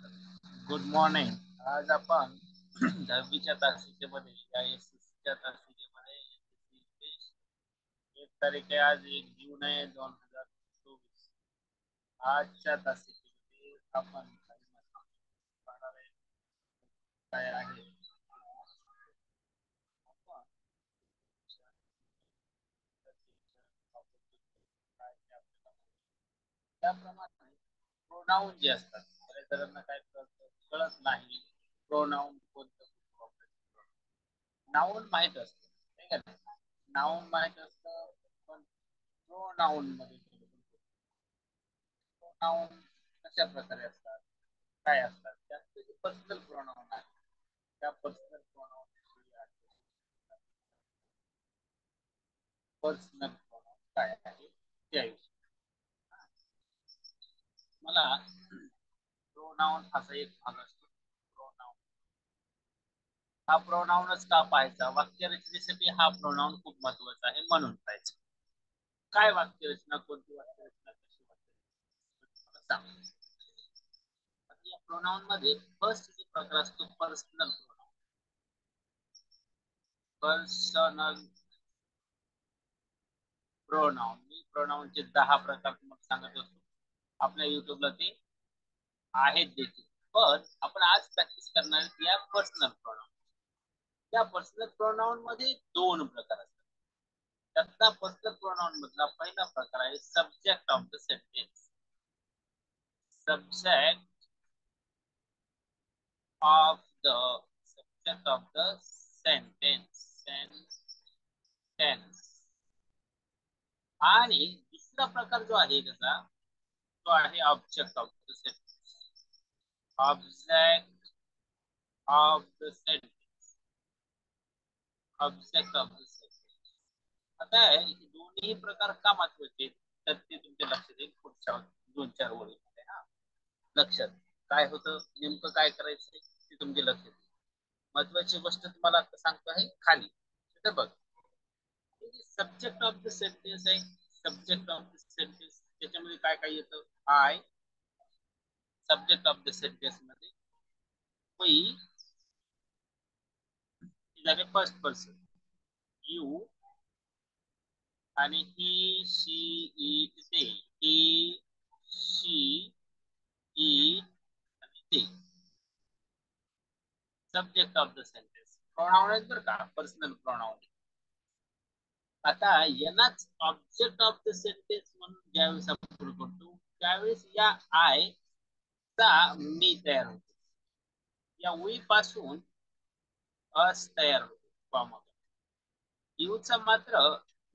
Good morning. आज आपण 10वीच्या तासिकेमध्ये या एसएससीच्या तासिकेमध्ये एक तारीख आहे, आज 1 जून आहे 2024. आजच्या तासिकेमध्ये आपण पाहणार आहे काय आहे. त्याप्रमाणे प्रोनाऊन जे असतात, बऱ्याच जणांना काय कळत नाही प्रोनाऊन कोणतं वापरायचं. नाऊन माहित असतं, ठीक आहे. नाऊन माहित असतं, पण प्रोनाऊन मध्ये प्रोनाऊन कशा प्रकारे असतात, काय असतात, त्यात जे पर्सनल प्रोनाऊन आहे त्या पर्सनल प्रोनाऊन पर्सनल प्रोनाऊन काय आहे त्याविषयी मला प्रोनाऊन असा एक भाग असतो. प्रोनाऊन हा प्रोनाऊनच का पाहायचा, वाक्यरचनेसाठी हा प्रोनाऊन खूप महत्वाचा आहे म्हणून पाहायचं. काय वाक्यरचना, कोणती वाक्यरचना, कशी वाक्यरचना सांग. या प्रोनाऊन मध्ये फर्स्ट जो प्रकार असतो पर्सनल प्रोनाऊन. पर्सनल प्रोनाऊन, मी प्रोनाऊनचे 10 प्रकार तुम्हाला सांगत असतो. आपल्या युट्यूबला ते आहेत देखील, पण आपण आज प्रॅक्टिस करणार या पर्सनल प्रोनाऊन. त्या पर्सनल प्रोनाऊन मध्ये 2 प्रकार असतात. त्यातला पर्सनल प्रोनाऊन मधला पहिला प्रकार आहे subject of the sentence. Subject of the subject of the sentence sentence. आणि दुसरा प्रकार जो आहे त्याचा, तो आहे object of the sentence. Object of the sentence. Object of the sentence. आता हे दोन्ही प्रकार का महत्वाचे, तर ते तुमच्या लक्षात येईल पुढच्या 2-4 ओळीमध्ये. हा, लक्षात काय होतं, नेमकं काय करायचं ते तुमच्या लक्षात येईल. महत्वाची गोष्ट तुम्हाला आता सांगतो आहे खाली. तर बघ, सब्जेक्ट ऑफ द सेंटेन्स आहे. सब्जेक्ट ऑफ द सेंटेन्स त्याच्यामध्ये काय काय येतं. I subject of the sentence मध्ये मी झाले फर्स्ट पर्सन, यू आणि ही शी इट ते, ही शी इट आणि ते subject of the sentence. Pronoun आहेत बरं का, पर्सनल प्रोनाउन. आता यांनाच ऑब्जेक्ट ऑफ द सेंटेन्स म्हणून ज्यावेळेस आपण सुरू करतो त्यावेळेस या आय चा मी तयार होतो. या वी पासून अस तयार होतो फॉर्म. यूचा मात्र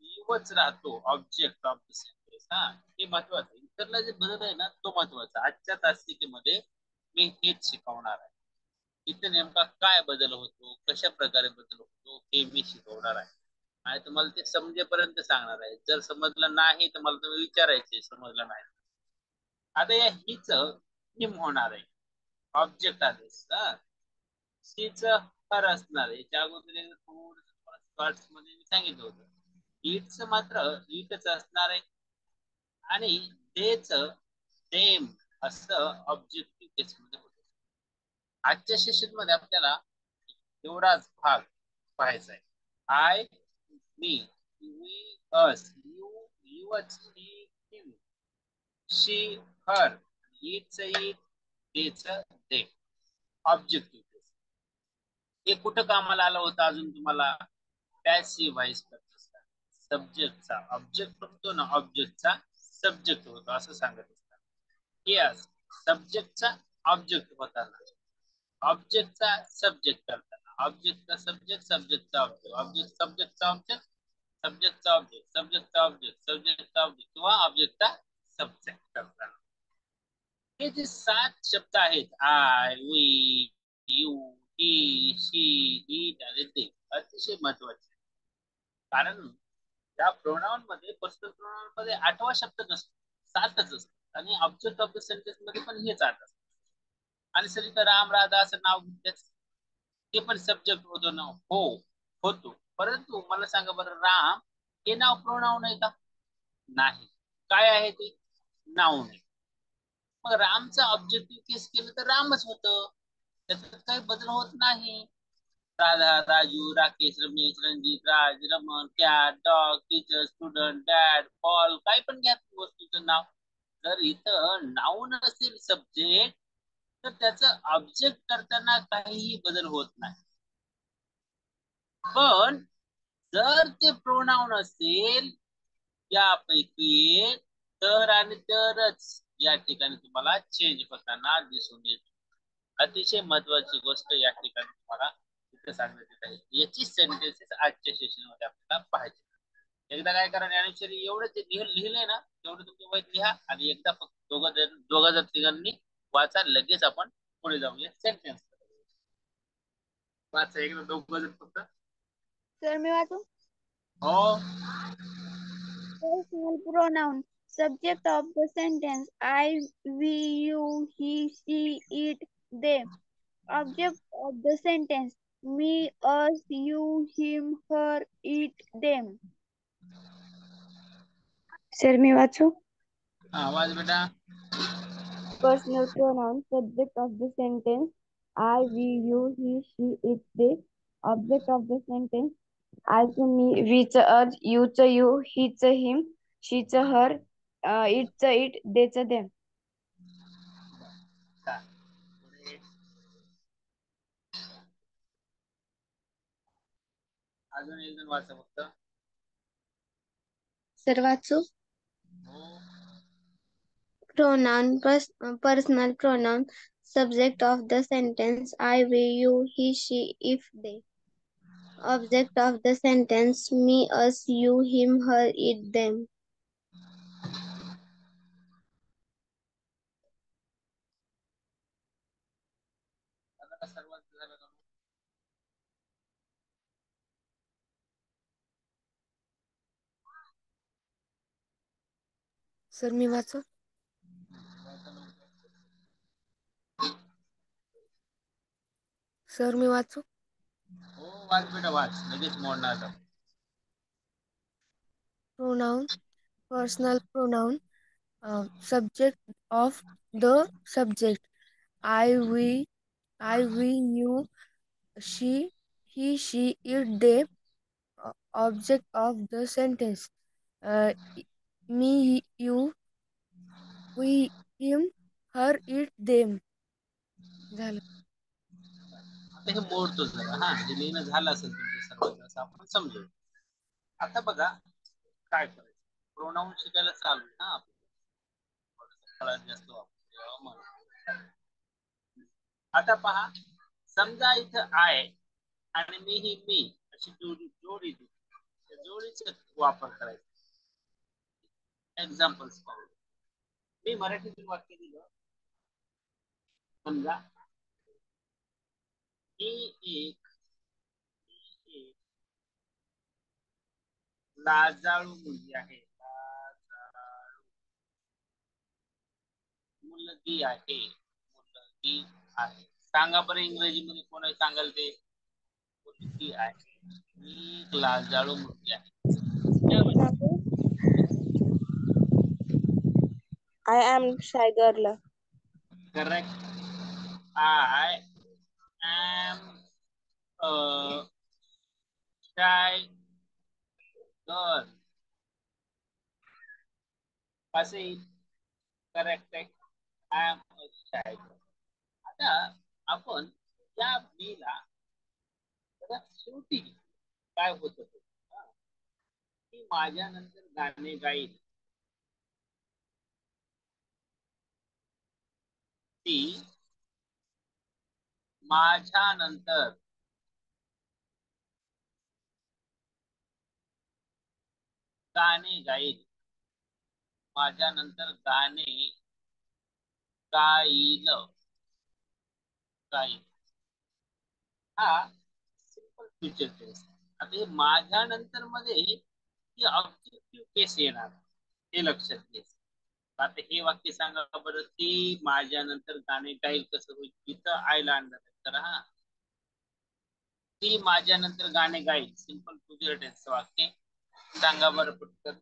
यूच राहतो ऑब्जेक्ट ऑफ द सेंटेन्स. हा, हे महत्वाचं. इतरला जे बदल आहे ना तो महत्वाचा. आजच्या तासिकेमध्ये मी हेच शिकवणार आहे. इथे नेमका काय बदल होतो, कशा प्रकारे बदल होतो हे मी शिकवणार आहे. आणि तुम्हाला ते समजेपर्यंत सांगणार आहे. जर समजलं नाही तर मला तुम्ही विचारायचे समजलं नाही. आता या हीच निम होणार आहे ऑब्जेक्ट आदेश. सीच हर असणार आहे. त्या अगोदर थोडस मध्ये मी सांगितलं होतं. इटच मात्र इटच असणार आहे आणि तेच सेम असं ऑब्जेक्टिव्ह केस मध्ये होतं. आजच्या सेशन मध्ये आपल्याला एवढाच भाग पाहायचा आहे. I me, we us, you युअच, he him, she her, its it, तेच ते ऑब्जेक्टिव्ह केस. हे कुठं कामाला आलं होतं अजून तुम्हाला, पॅसिव्ह व्हॉइस करत सब्जेक्टचा ऑब्जेक्ट होतो ना, ऑब्जेक्टचा सब्जेक्ट होतो असं सांगत असतात. यस, सब्जेक्टचा ऑब्जेक्ट होताना, ऑब्जेक्टचा सब्जेक्ट करताना, ऑब्जेक्टचा सब्जेक्ट, सब्जेक्टचा ऑब्जेक्ट, ऑब्जेक्ट सब्जेक्टचा ऑब्जेक्ट, सब्जेक्टचा ऑब्जेक्ट, सब्जेक्टचा ऑब्जेक्ट, सब्जेक्टचा ऑब्जेक्ट किंवा ऑब्जेक्टचा सब्जेक्ट करताना. हे जे 7 शब्द आहेत, I, we, you, he, she, it आणि ते अतिशय महत्वाचे. कारण या प्रोनाउन मध्ये, पर्सनल प्रोनाउन मध्ये 8वा शब्द नसतो, 7च असतो. आणि ऑब्जेक्ट ऑफ द सेंटेन्स मध्ये पण हेच 8 असतं. आणि सरिता राम राधा असं नाव घेतल्यास ते पण सब्जेक्ट होतो ना, हो होतो. परंतु मला सांगा बरं, राम हे नाव प्रोनाउन आहे का? नाही. काय आहे ते? नाउन आहे. मग रामचं ऑब्जेक्टिव्ह केस केलं तर रामच होतं, त्याच्यात काही बदल होत नाही. Radha, Raju, Rakesh, Ramesh, Ranjit, Raj, Raman, cat, dog, teacher, student, dad, Paul, काही पण घ्या वस्तूचं नाव. जर इथं नाऊन असेल सब्जेक्ट तर त्याचं ऑब्जेक्ट करताना काहीही बदल होत नाही. पण जर ते प्रोनाउन असेल यापैकी तर आणि तरच या ठिकाणी तुम्हाला चेंज होताना दिसून येईल. अतिशय महत्वाची गोष्ट या ठिकाणी तुम्हाला इथे सांगण्यात येत आहे. याची सेंटेन्सेस आजच्या सेशन मध्ये आपल्याला पाहायचे. एकदा काय करा, ज्ञानेश्वरी एवढं ते लिहिलंय ना तेवढं तुमच्या वहीत लिहा आणि एकदा फक्त दोघं जर तिघांनी वाचा, लगेच आपण पुढे जाऊया सेंटेन्स वाचा. एकदा दोघं जर फक्त. सर मी वाचू? हो. Personal pronoun. Subject of the sentence I, we, you, he, she, it, they. Object of the sentence me, us, you, him, her, it, them. Sir मी वाचू? आवाज बेटा. Personal pronoun. Subject of the sentence I, we, you, he, she, it, they. Object of the sentence I's me, we's us, you's you, he's him, she's her, it's it, they's them. अजून एक जण वाचा फक्त. Sir वाचू? Pronoun, personal pronoun, subject of the sentence I, we, you, he, she, if, they. Object of the sentence me, us, you, him, her, it, them. Sir मी वाचू? Sir मी वाचू? हो वाच बेटा वाच, लगेच मोडणार. Pronoun, personal pronoun, subject of the subject I, we, you, she, he, she, it, they. Object of the sentence me, you, we, him, her, it, them. झालं. आता हे मोडतो जरा. हा, हे लिहिणं झालं असेल तुमचं सर्वांचं असं आपण समजू. आता बघा काय करायचं, प्रोनाउन शिकायला चालू ना आपण, जास्त वापरू. आता पहा, समजा इथं आय आणि मी ही मी अशी जोडी त्या जोडीचा वापर करायचा. एक्झाम्पल्स पाहू. मी मराठीतील वाक्य दिलं. समजा ही एक लाजाळू मुलगी आहे. लाजाळू मुलगी आहे. मुलगी आहे. सांगा बरं इंग्रजीमध्ये कोण सांगाल ते. मुलगी आहे. मी लाजाळू मुलगी आहे. I am shy girl. Correct. I am a shy girl. असे करेक्ट आहे. I am a shy girl. आता आपण या मीला शेवटी काय होत की माझ्या नंतर गाणे गाईल. ती माझ्या नंतर गाणे गाईल. माझ्या नंतर गाणे गाईल. गाईल हा सिंपल फ्युचर टेन्स. आता हे माझ्या नंतर मध्ये ही ऑब्जेक्टिव्ह केस येणार, हे लक्षात घ्यायचं. आता हे वाक्य सांगा बरं, ती माझ्या नंतर गाणे गाईल कसं होईल. तिथं आयला आणणार तर हा, ती माझ्या नंतर गाणे गाईल. सिंपल फ्युचर टेन्स वाक्य सांगा बरं पटकन.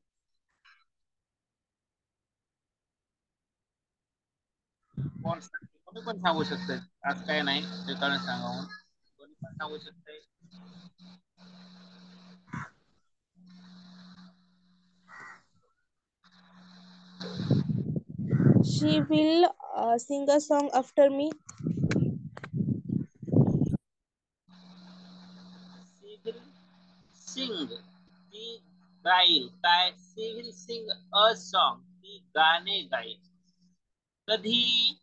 कोणी पण सांगू शकतंय, आज काय नाही ते कारण सांगावून कोणी पण सांगू शकतंय. She will sing a song after me. She will sing, ती गाईल काय, she will sing a song, ती गाणे गाईल. कधी?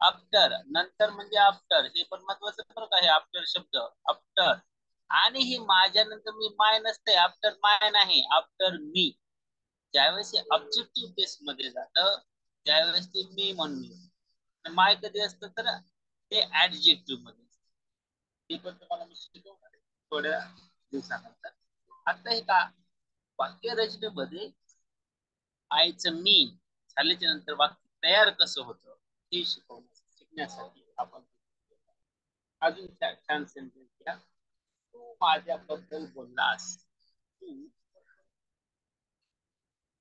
आफ्टर, नंतर म्हणजे आफ्टर, हे पण महत्वाचं फरक आहे. आफ्टर शब्द आफ्टर, आणि ही माझ्या नंतर मी माय नसते, आफ्टर माय नाही, आफ्टर मी. ज्यावेळेस हे ऑब्जेक्टिव्ह केस मध्ये जातं त्यावेळेस ते मी म्हणून येतं. माय कधी असतं तर ते ऍडजेक्टिव्ह मध्ये असतं. ते पण तुम्हाला मी शिकवणार आहे थोड्या दिवसानंतर. आता हे का वाक्य रचनेमध्ये आयचं मी झाल्याच्या नंतर वाक्य तयार कसं होतं हे शिकण्यासाठी आपण अजून छान सेंटेन्स घ्या. तू माझ्याबद्दल बोललास, तू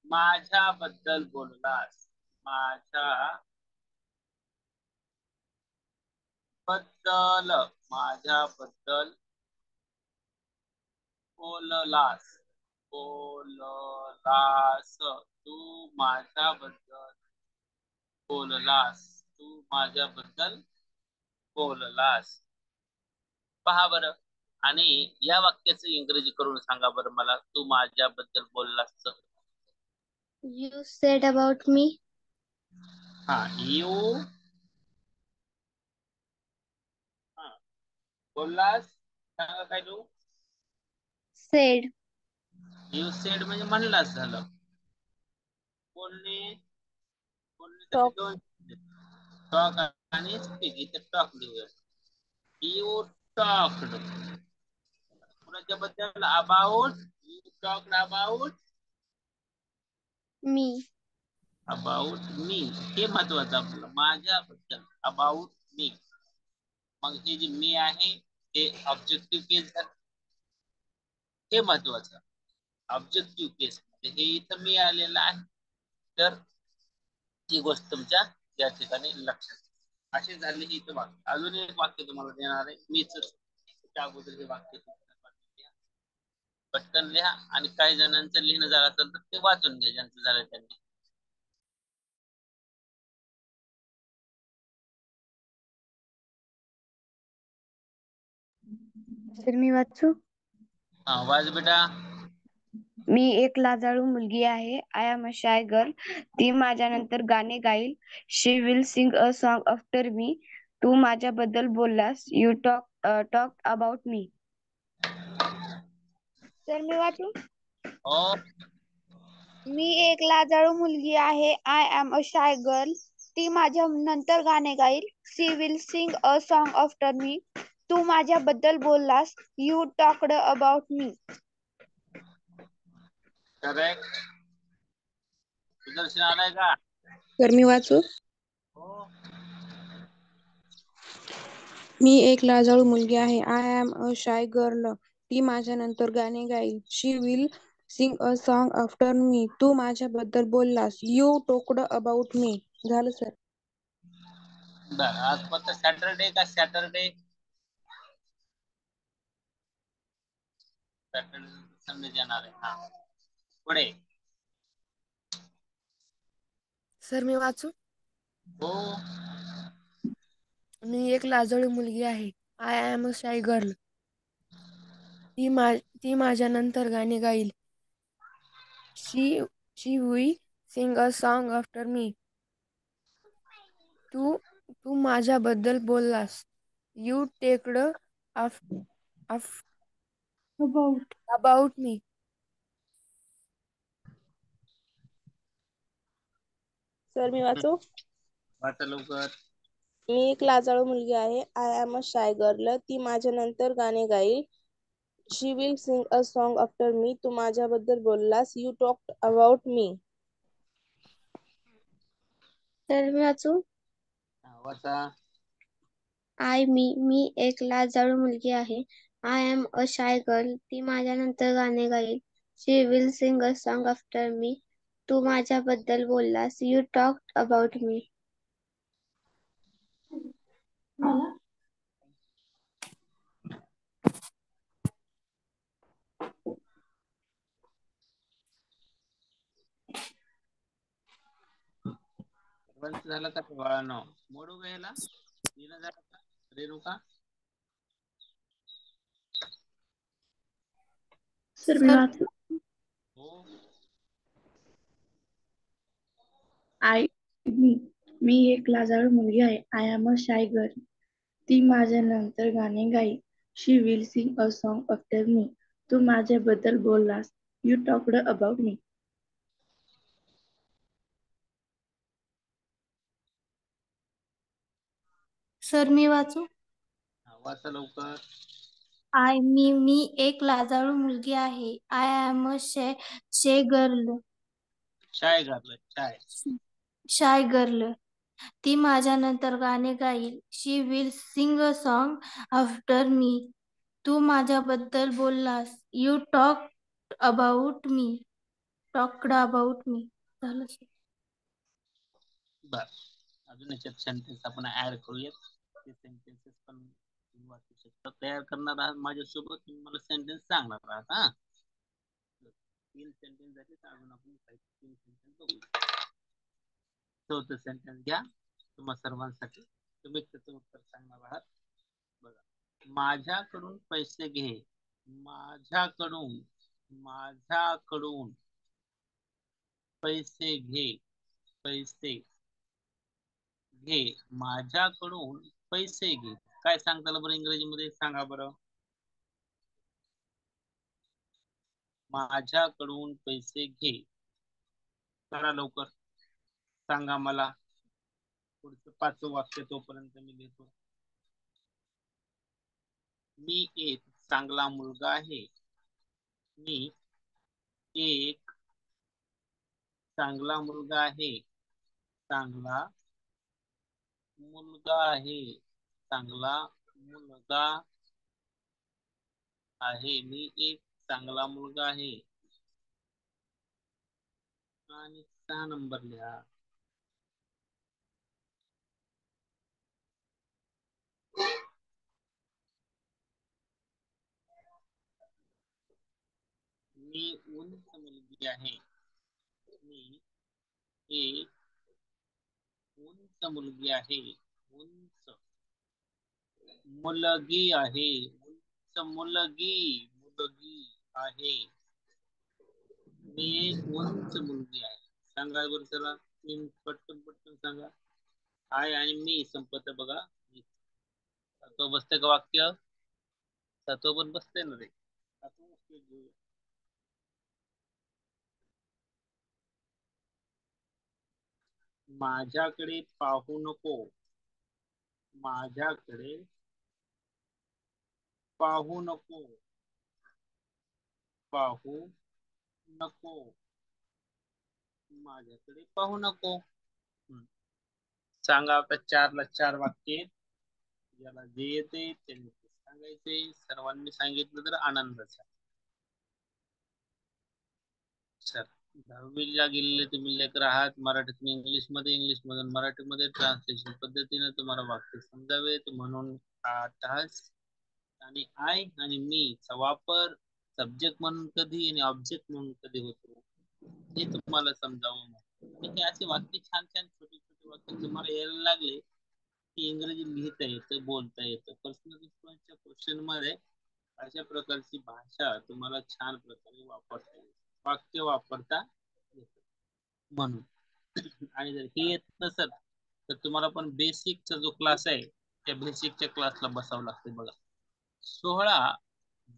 माझ्याबद्दल बोललास, माझ्या बद्दल, माझ्याबद्दल बोललास, बोललास, तू माझ्याबद्दल बोललास, तू माझ्याबद्दल बोललास. पहा बरं, आणि या वाक्याचं इंग्रजी करून सांगा बरं मला, तू माझ्याबद्दल बोललास. You said about me. हा, यू, हा बोललास, सांगा काय तू. Said. यू सेड म्हणजे म्हणलास झालं. बोलणे, बोलण्यासाठी Talk. दोन टॉक आणि स्पीक. इथे टॉक लिहूया. यू टॉक्ड, कुणाच्या बद्दल, about, you talked about, Me. About me, हे महत्वाचं आपलं, माझ्याबद्दल, अबाउट मी. मग हे जे मी आहे ते ऑब्जेक्टिव्ह केस झालं, हे महत्वाचं. ऑब्जेक्टिव्ह केस मध्ये हे इथं मी आलेलं आहे, तर ती गोष्ट तुमच्या या ठिकाणी लक्षात. असे झाले ही इथं वाक्य. अजून एक वाक्य तुम्हाला देणार आहे मीच, त्या अगोदर हे वाक्य पटकन लिहा, आणि काही जणांचं लिहिणं झालं असेल तर ते वाचून घ्या ज्यांचं झालं त्यांनी. तर मी वाचू. हा वाच बेटा. मी एक लाजाळू मुलगी आहे. I am a shy girl. ती माझ्यानंतर गाणे गाईल. She will sing a song after me. तू माझ्याबद्दल बोललास. You talk about me. तर मी वाचू. हो, मी एक लाजाळू मुलगी आहे. I am a shy girl. ती माझ्या नंतर गाणे गाईल. She will sing a song after me. तू माझ्याबद्दल बोललास. You talked about me. Correct. Sudarshan आलाय का? तर मी वाचू. हो. मी एक लाजाळू मुलगी आहे. I am a shy girl. ती माझ्यानंतर गाणे गाईल. She will sing a song after me. तू माझ्याबद्दल बोललास. You talked about me. झालं सर. बर, आज फक्त सॅटरडे का सॅटरडे? सॅटरडे संडे येणार आहे. हा, पुढे. सर मी वाचू. हो. मी एक लाजाळू मुलगी आहे. I am a shy girl. ती माझ्यानंतर गाणे गाईल. She will sing a song after me. तू तू माझ्याबद्दल बोललास. You talked about me. Sir मी वाचू. वाचा लवकर. मी एक लाजाळू मुलगी आहे. I am a shy girl. ती माझ्यानंतर गाणे गाईल. She will sing a song after me. तू माझ्याबद्दल बोललास. You talked about me. तर मी वाचू. हा, वाचा. मी एक लाजाळू मुलगी आहे. I am a shy girl. ती माझ्यानंतर गाणे गाईल. She will sing a song after me. तू माझ्याबद्दल बोललास. You talked about me. मला सर्वांचं झालं का बाळांनो? मोडू घ्यायला तिला झालं का रेणुका? सर मी वाचू. हो आय मी एक लाजाळू मुलगी आहे. I am a shy girl. ती माझ्या नंतर गाणे गाईल. She will sing a song after me. तू माझ्याबद्दल बोललास. You talked about me. Sir मी वाचू. वाचा लवकर. मी एक लाजाळू मुलगी आहे. I am a shy girl. Shy घातलं शाय गर्ल. ती माझ्यानंतर गाणे गाईल. She will sing a song after me. तू माझ्याबद्दल बोललास. You talked about me. झालं सर. बर अजून याच्यात सेंटेन्स आपण ऍड करूयात. ते सेंटेन्सेस पण तुम्ही वाचू शकता. तयार करणार आहात माझ्यासोबत. तुम्ही मला सेंटेन्स सांगणार आहात. हा 3 सेंटेन्स झाले तर अजून आपण 3 सेंटेन्स बघू. चौथं सेंटेन्स घ्या तुम्हा सर्वांसाठी. तुम्ही त्याचं उत्तर सांगणार आहात. बघा, माझ्याकडून पैसे घे. माझ्याकडून पैसे घे. पैसे घे. माझ्याकडून पैसे घे. काय सांगता आलं बरं इंग्रजीमध्ये? सांगा बरं. माझ्याकडून पैसे घे. करा लवकर. सांगा मला. पुढचं 5वं वाक्य तोपर्यंत मी लिहितो. मी एक चांगला मुलगा आहे. मी एक चांगला मुलगा आहे. चांगला मुलगा आहे. चांगला मुलगा आहे. मी एक चांगला मुलगा आहे. आणि 6 नंबर लिहा. मी उंच मुलगी आहे. मी एक उंच मुलगी आहे. उंच मुलगी आहे. उंच मुलगी आहे. मी एक उंच मुलगी आहे. सांगा बरं चला. पटकन सांगा. आय आणि मी संपत बघा. तो बसते का वाक्य? तो पण बसते ना रे. माझ्याकडे पाहू नको. माझ्याकडे पाहू नको. पाहू नको. माझ्याकडे पाहू नको. सांगा आता 4ला 4 वाक्य. ज्याला जे येते त्यांनी सांगायचे. सर्वांनी सांगितलं तर आनंदाचा. सर 10वीला गेलेले तुम्ही लेकर आहात. मराठीतून इंग्लिश मधून मराठीमध्ये ट्रान्सलेशन पद्धतीने तुम्हाला वाक्य समजावेत म्हणून टास्क आणि आय आणि मी चा वापर सब्जेक्ट म्हणून कधी आणि ऑब्जेक्ट म्हणून कधी होतो हे तुम्हाला समजावं. आणि हे असे वाक्य छान छोटे वाक्य तुम्हाला यायला लागले की इंग्रजी लिहिता येतं, बोलता येतं. पर्सनल रिस्पॉन्सच्या क्वेश्चन मध्ये अशा प्रकारची भाषा तुम्हाला छान प्रकारे वापरता येईल. वाक्य वापरता येतं म्हणून. आणि जर हे येत नसेल तर तुम्हाला पण बेसिकचा जो क्लास आहे त्या बेसिकच्या क्लासला बसावं लागते. बघा 16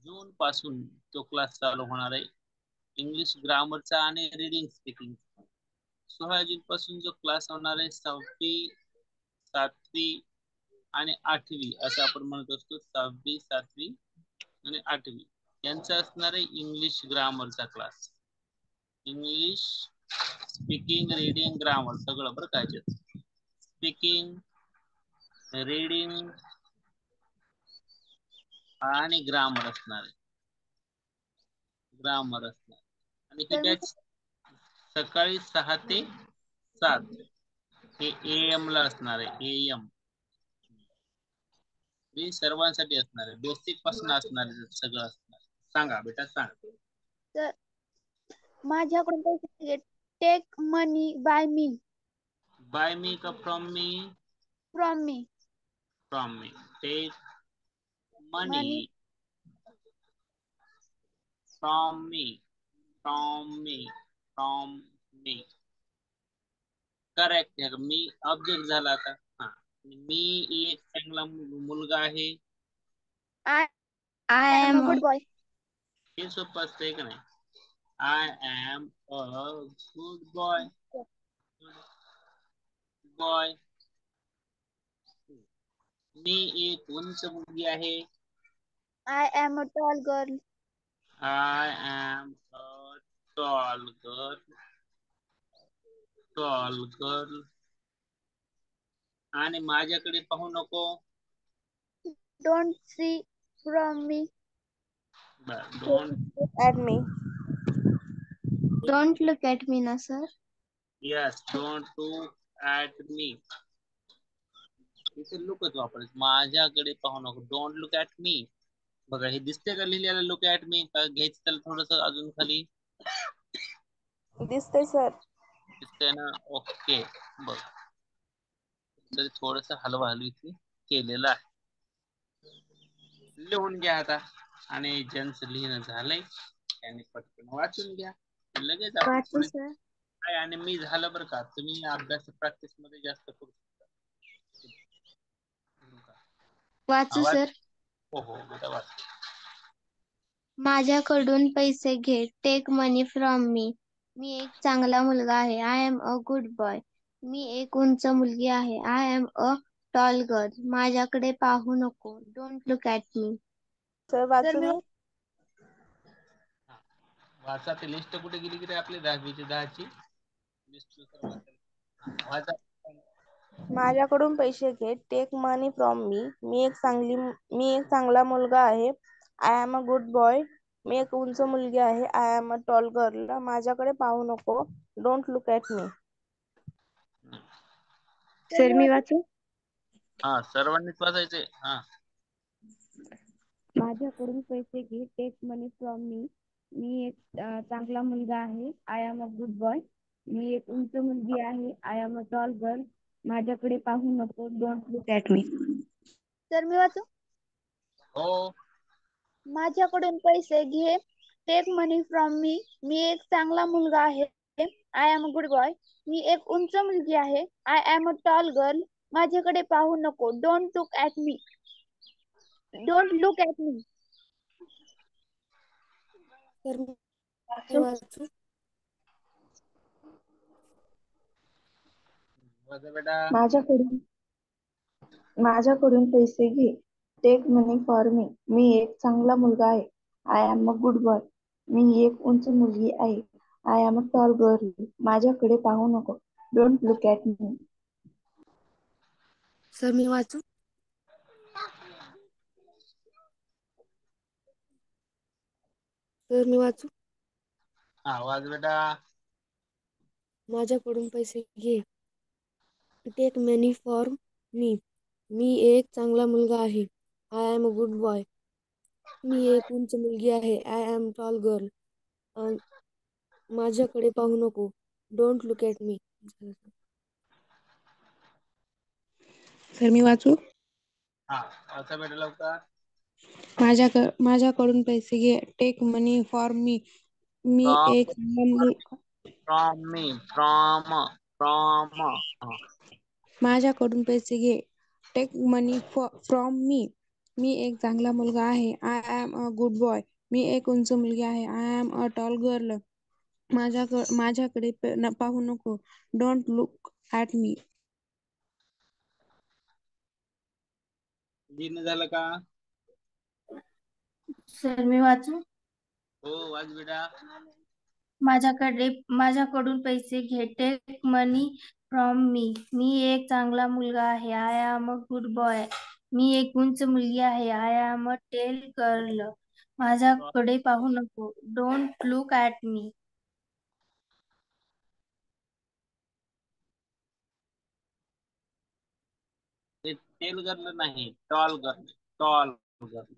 जून पासून तो क्लास चालू होणार आहे. इंग्लिश ग्रामरचा आणि रीडिंग स्पीकिंग. 16 जून पासून जो क्लास होणार आहे 6वी 7वी आणि 8वी असं आपण म्हणत असतो. 6वी 7वी आणि 8वी यांचा असणार आहे इंग्लिश ग्रामरचा class. English speaking, reading, grammar सगळं बरं काय. स्पीकिंग, रीडिंग आणि ग्रामर असणार आहे. आणि ही बॅच सकाळी 6 ते 7 हे AM ला असणार आहे. AM मी सर्वांसाठी असणार आहे, बेसिक पासून असणार आहे, सगळं असणार. सांगा बेटा सांग. तर माझ्याकडून पैसे take money by me. By me का from me? From me. From me. Take money money from me. From me. From me. Correct आहे. मी ऑब्जेक्ट झाला आता. हा, मी एक चांगला मुलगा आहे. I I am am a good boy. हे सोपं असतंय का नाही? I am a good boy. Boy. मी एक उंच मुलगी आहे. I am a tall girl. I am a tall girl. Tall girl. आणि माझ्याकडे पाहू नको. Don't see from me. Don't. At me. Don't look at me ना sir. Yes, don't look at me. इथे लुकच वापरायचं. माझ्याकडे पाहू नको. डोंट लुक ऍट मी. बघा हे दिसते का लिहिलेलं लुक ऍट मी? घ्यायचं त्याला थोडस अजून खाली. दिसते सर. दिसतंय ना? ओके. बघ तरी थोडस हलवा हलवी केलेलं आहे. लिहून घ्या आता. आणि ज्यांचं लिहिणं झालंय त्यांनी पटकन वाचून घ्या. लगेच आपण वाचू पुढे सर. काय. आणि मी झालं बरं का, तुम्ही अभ्यास प्रॅक्टिस मध्ये जास्त करू शकता. वाचू आवाज. सर. हो हो बेटा वाच. माझ्याकडून पैसे घे. टेक मनी फ्रॉम मी. मी एक चांगला मुलगा आहे. I am a good boy. मी एक उंच मुलगी आहे. I am a tall girl. माझ्याकडे पाहू नको. Don't look at me. Sir तर वाचू मी मी. वाचा. ते लिस्ट कुठे गेली की रे आपली 10वीची 10ची लिस्ट वाचा. वाचा. माझ्याकडून पैसे घे. टेक मनी फ्रॉम मी. मी एक चांगला मुलगा आहे. I am a good boy. मी एक उंच मुलगी आहे. I am a tall girl. माझ्याकडे पाहू नको. Don't look at me. Sir मी वाचू. हा, सर्वांनीच वाचायचे. हा. माझ्याकडून पैसे घे. टेक मनी फ्रॉम मी. मी एक चांगला मुलगा आहे. I am a good boy. मी एक उंच मुलगी आहे. I am a tall girl. माझ्याकडे पाहू नको. Don't look at me. तर मी वाचू. हो. माझ्याकडून पैसे घे. टेक मनी फ्रॉम मी. मी एक चांगला मुलगा आहे. I am a good boy. मी एक उंच मुलगी आहे. I am a tall girl. माझ्याकडे पाहू नको. Don't look at me. Don't look at me. Sir मी वाचू. वाचू. वाचा बेटा. माझ्याकडून पैसे घे. Take money for me. मी एक चांगला मुलगा आहे. I am a good boy. मी एक उंच मुलगी आहे. I am a tall girl. माझ्याकडे पाहू नको. Don't look at me. Sir मी वाचू. सर मी वाचू. हा वाच बेटा. माझ्याकडून पैसे घे. Take money for me. मी एक चांगला मुलगा आहे. I am a good boy. मी एक उंच मुलगी आहे. I am tall girl. माझ्याकडे पाहू नको. Don't look at me. Sir मी वाचू. हा वाचा बेटा लवकर. माझ्याकडून पैसे घे. Take money for me. मी एक फ्रॉम मी. फ्रॉम. माझ्याकडून पैसे घे. टेक मनी फ्रॉम मी. मी एक चांगला मुलगा आहे. I am a good boy. मी एक उंच मुलगी आहे. I am a tall girl. माझ्याकडे पाहू नको. Don't look at me. लिहिणं झालं का? सर मी वाचू. हो वाच बेटा. माझ्याकडून पैसे घे. टेक मनी फ्रॉम मी. मी एक चांगला मुलगा आहे. I am a good boy. मी एक उंच मुलगी आहे. I am a tall girl. माझ्याकडे पाहू नको. Don't look at me. ते तेल गर्ल नाही, टॉल गर्ल. Tall girl.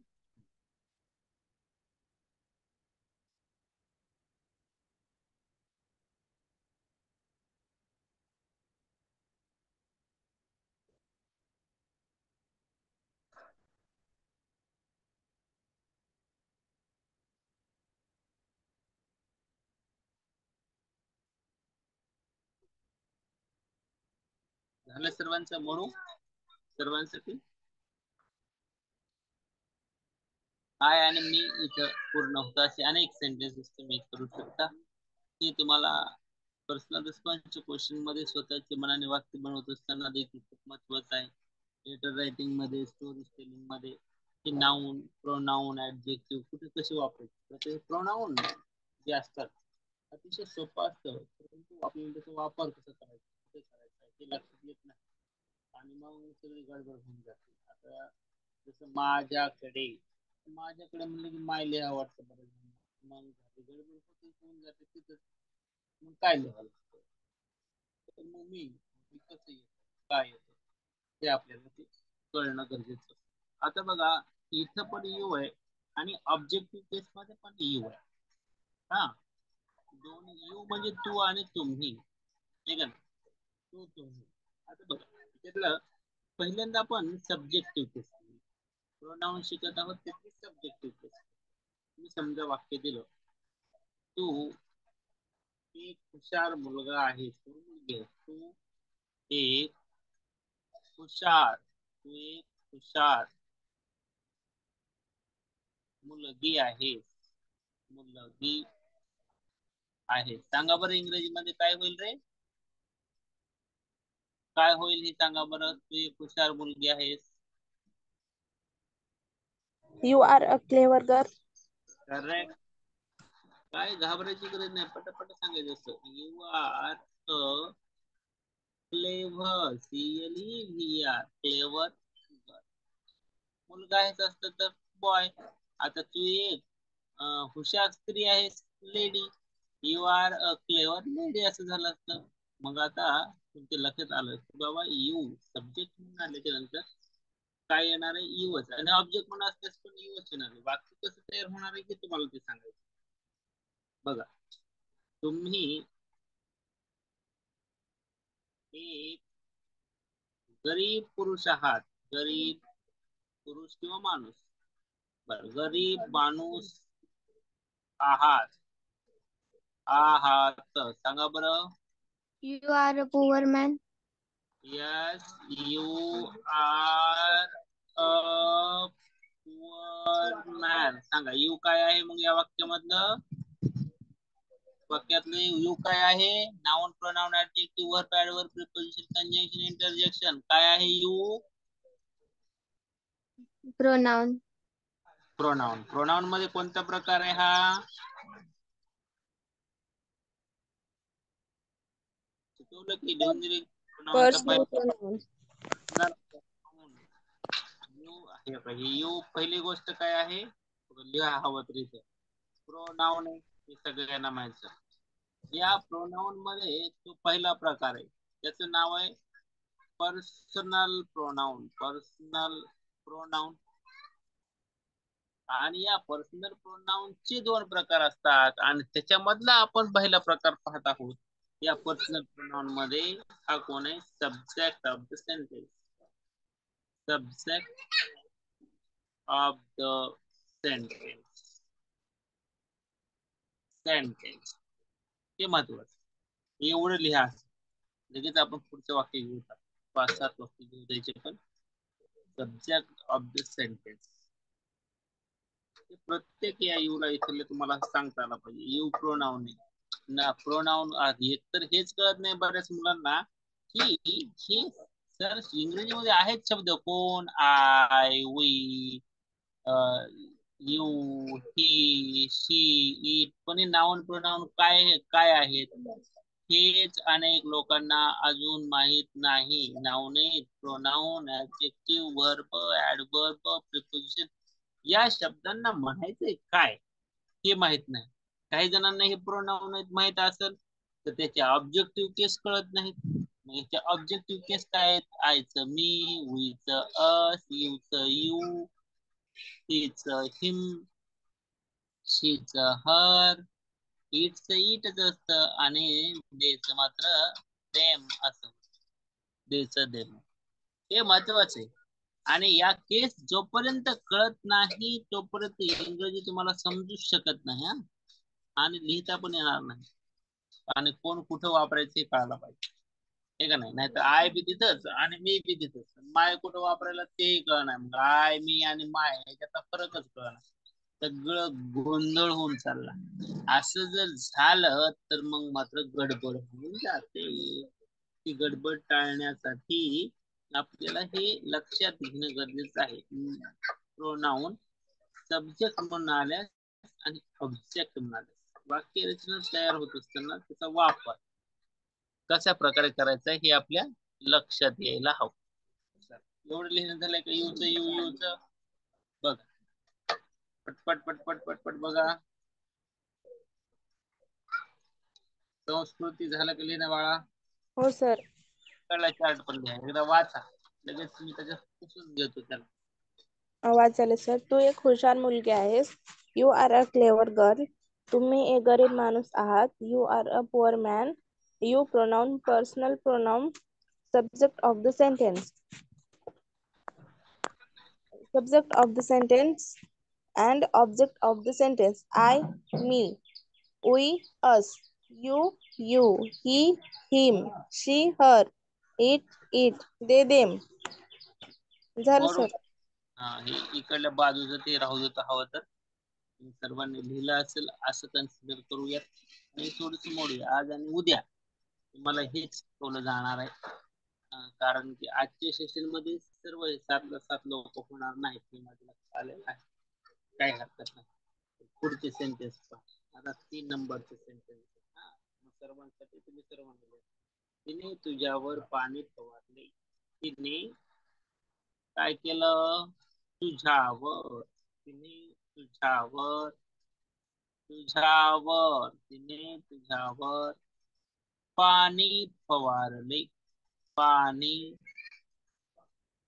झालं सर्वांचं म्हणू सर्वांसाठी. आय आणि मी इथं पूर्ण होतं. असे अनेक सेंटेन्सेस तुम्ही करू शकता. हे तुम्हाला पर्सनल रिस्पॉन्सच्या क्वेश्चन मध्ये स्वतःच्या मनाने वाक्य बनवत असताना देखील खूप महत्वाचं आहे. लेटर रायटिंग मध्ये, स्टोरी टेलिंग मध्ये हे नाऊन, प्रोनाऊन, ऍडजेक्टिव्ह कुठे कसे वापरायचे. प्रोनाऊन जे असतात अतिशय सोपं असतं, परंतु आपल्याला त्याचा वापर कसा करायचा, कुठे करायचा हे लक्षात येत नाही आणि मग सगळी गडबड होऊन जाते. आता जसं माझ्याकडे म्हणलं की माय लिहा वाटतं बरं, मग गडबड होऊन जाते तिथं. मग काय लिहावं, तर मग मी कसं येतं, काय येतं ते आपल्याला ते कळणं गरजेचं. आता बघा इथं पण यू आहे आणि ऑब्जेक्टिव्ह केस मध्ये पण यू आहे. हा, दोन यू म्हणजे तू आणि तुम्ही, ठीक आहे ना, तू तुम्ही. आता बघा त्यातलं पहिल्यांदा आपण सब्जेक्टिव्ह केस, प्रोनाउन शिकत आहोत त्याची सब्जेक्टिव्ह केस. मी समजा वाक्य दिलं, तू एक हुशार मुलगा आहे, तू एक हुशार मुलगी आहे, सांगा बरं इंग्रजीमध्ये काय होईल रे, काय होईल हे सांगा बरं. तू एक हुशार मुलगी आहेस. You are a clever girl. Correct. काय घाबरायची गरज नाही, पटापट सांगायचं असतं. You are a clever, CLEVR, clever मुलगा आहेस असतं तर बॉय. आता तू एक हुशार स्त्री आहेस, lady. You are a clever lady असं झालं असतं. मग आता तुमच्या लक्षात आलं की बाबा यू सब्जेक्ट म्हणून आल्याच्या नंतर काय येणार आहे, यूच. आणि ऑब्जेक्ट म्हणून असल्यास पण यूच येणार आहे. वाक्य कसं तयार होणार आहे हे तुम्हाला ते सांगायचं. बघा, तुम्ही एक गरीब पुरुष आहात, गरीब पुरुष किंवा माणूस, बरं गरीब माणूस आहात, सांगा बरं. You are a poor man. Yes, you are a poor man. सांगा यू काय आहे मग या वाक्यामधलं, वाक्यातले यू काय आहे, noun, pronoun, adjective, verb, adverb, preposition, conjunction, interjection. काय आहे यू? Pronoun. प्रोनाउन. प्रोनाउन मध्ये कोणता प्रकार आहे हा, शिकवलं की लिहून दिले. Personal pronoun. यू पहिली गोष्ट काय आहे, लिहा हवं तर इथं प्रोनाउन आहे, हे सगळ्यांना माहित आहे. या प्रोनाउन मध्ये तो पहिला प्रकार आहे, त्याचं नाव आहे पर्सनल प्रोनाउन. आणि या पर्सनल प्रोनाउन चे दोन प्रकार असतात आणि त्याच्यामधला आपण पहिला प्रकार पाहत आहोत. या पर्सनल प्रोनाउन मध्ये हा कोण आहे, subject of the sentence. Subject of the sentence हे महत्वाचं. एवढं लिहा, लगेच आपण पुढचं वाक्य घेऊ. 5-7 वाक्य घेऊ द्यायचे. पण सब्जेक्ट ऑफ द सेंटेन्स प्रत्येक या यू ला इथले तुम्हाला सांगता आला पाहिजे. यू प्रोनाउन ना, प्रोनाउन एक तर हेच कळत नाही बऱ्याच मुलांना की हे सर इंग्रजीमध्ये आहेत शब्द, कोण, I, we, you, he, she, it, पण नाउन प्रोनाउन काय काय आहेत हेच अनेक लोकांना अजून माहित नाही. Noun, pronoun, adjective, verb, adverb, preposition या शब्दांना म्हणायचंय काय हे माहित नाही. काही जणांना हे प्रोनाउन माहित असेल तर त्याचे ऑब्जेक्टिव्ह केस कळत नाहीत. याचे ऑब्जेक्टिव्ह केस काय आहेत, आयचं मी, वीचं अस, यूचं you, It's a him, she's a her, it's a itच असतं आणि theच मात्र them असं. theच them. हे महत्वाचं आहे. आणि या केस जोपर्यंत कळत नाही तोपर्यंत इंग्रजी तुम्हाला समजू शकत नाही हा. आणि लिहिता पण येणार नाही. आणि कोण कुठं वापरायचं हे कळायला पाहिजे. हे का नाही. नाहीतर आय बी तिथंच आणि मी बी तिथंच. माय कुठं वापरायला तेही कळणार. मग आय मी आणि माय याच्यात फरकच कळणार. सगळं गोंधळ होऊन चालला. असं जर झालं तर मग मात्र गडबड होऊन जाते. ती गडबड टाळण्यासाठी आपल्याला हे लक्षात घेणं गरजेचं आहे. प्रोनाउन सब्जेक्ट म्हणून आल्यास आणि ऑब्जेक्ट म्हणून आल्यास वाक्य रचना तयार होत असताना त्याचा वापर कशा प्रकारे करायचा हे आपल्या लक्षात यायला हवं. एवढं लिहिणं झालंय का? यूच बघ पटपट पटपट पटपट बघा. संस्कृती झालं का लिहिणं बाळा? हो सर. कळला चार्ट पण घ्या एकदा वाचा. लगेच मी त्याच्यात पुसून घेतो त्याला. वाचायला सर. तू एक हुशार मुलगी आहेस. You are a clever girl. तुम्ही एक गरीब माणूस आहात. You are a poor man. You pronoun personal pronoun subject of the sentence. Subject of the sentence and object of the sentence. I, me. We, us. You, he, him. She, her. It, they, them. झालं बरोबर. Sir. हे इकडल्या बाजूचं ते राहू देतं हवं तर. सर्वांनी लिहिलं असेल असं कन्सिडर करूयात. आणि थोडस मोडूया. आज आणि उद्या तुम्हाला हेच शिकवलं जाणार आहे. कारण की आजच्या सेशन मध्ये सर्व 7 लोक होणार नाहीत. हे माझ्या लक्षात आलेलं आहे. काही हरकत नाही. पुढचे सेंटेन्स पण आता 3 नंबरचे सेंटेन्स. सर्वांसाठी तुम्ही सर्वांना तिने तुझ्यावर पाणी फवारले. तिने काय केलं? तुझ्यावर. तिने तुझ्यावर तिने तुझ्यावर पाणी फवारले. पाणी